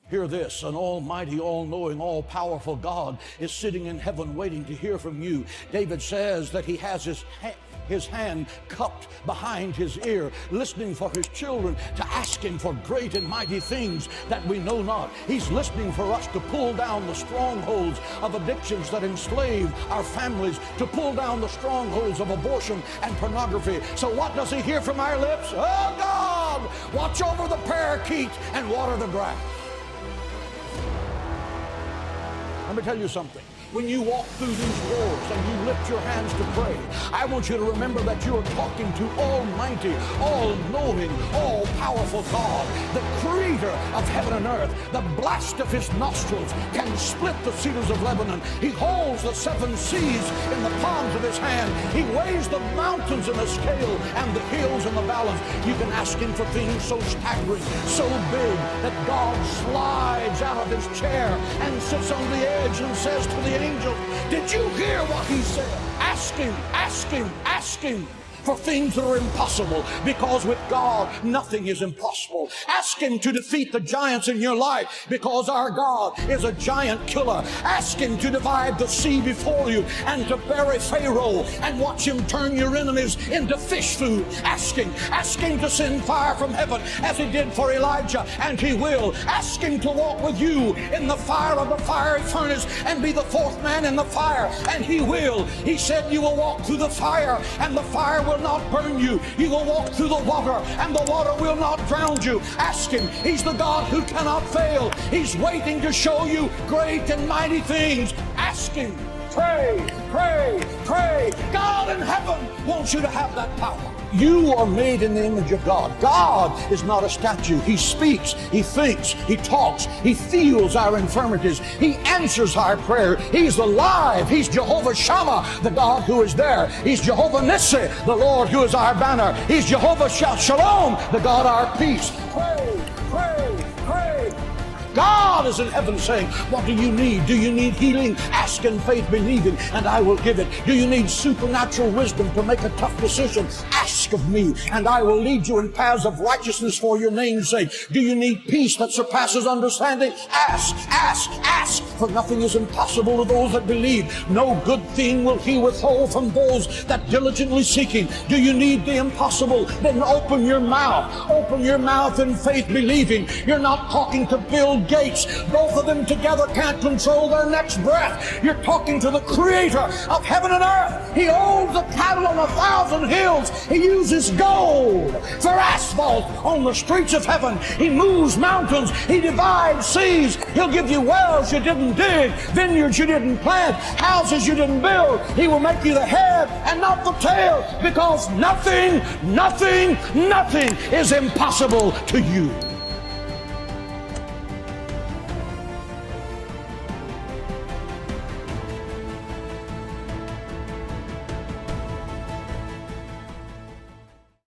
Hear this, an almighty, all-knowing, all-powerful God is sitting in heaven waiting to hear from you. David says that he has his hand cupped behind his ear, listening for his children to ask him for great and mighty things that we know not. He's listening for us to pull down the strongholds of addictions that enslave our families, to pull down the strongholds of abortion and pornography. So what does he hear from our lips? Oh God, watch over the parakeet and water the grass. Let me tell you something. When you walk through these doors and you lift your hands to pray, I want you to remember that you are talking to Almighty, all-knowing, all-powerful God, the creator of heaven and earth. The blast of his nostrils can split the cedars of Lebanon. He holds the seven seas in the palms of his hand. He weighs the mountains in a scale and the hills in the balance. You can ask him for things so staggering, so big, that God slides out of his chair and sits on the edge and says to the angels, did you hear what he said? Ask him, ask him, ask him for things that are impossible, because with God nothing is impossible. Ask him to defeat the giants in your life, because our God is a giant killer. Ask him to divide the sea before you and to bury Pharaoh and watch him turn your enemies into fish food. Ask him to send fire from heaven as he did for Elijah, and he will. Ask him to walk with you in the fire of the fiery furnace and be the fourth man in the fire, and he will. He said you will walk through the fire and the fire will not burn you. You will walk through the water and the water will not drown you. Ask him. He's the God who cannot fail. He's waiting to show you great and mighty things. Ask him. Pray, pray, pray. God in heaven wants you to have that power. You are made in the image of God. God is not a statue. He speaks, he thinks, he talks, he feels our infirmities. He answers our prayer. He's alive. He's Jehovah Shammah, the God who is there. He's Jehovah Nissi, the Lord who is our banner. He's Jehovah Shalom, the God our peace. Pray, pray, pray. God is in heaven saying, what do you need? Do you need healing? Ask in faith, believing, and I will give it. Do you need supernatural wisdom to make a tough decision? Ask of me, and I will lead you in paths of righteousness for your name's sake. Do you need peace that surpasses understanding? Ask, ask, ask, for nothing is impossible to those that believe. No good thing will he withhold from those that diligently seek him. Do you need the impossible? Then open your mouth. Open your mouth in faith, believing. You're not talking to Bill Gates. Both of them together can't control their next breath. You're talking to the creator of heaven and earth. He owns the cattle on 1,000 hills. He uses gold for asphalt on the streets of heaven. He moves mountains. He divides seas. He'll give you wells you didn't dig, vineyards you didn't plant, houses you didn't build. He will make you the head and not the tail, because nothing is impossible to you.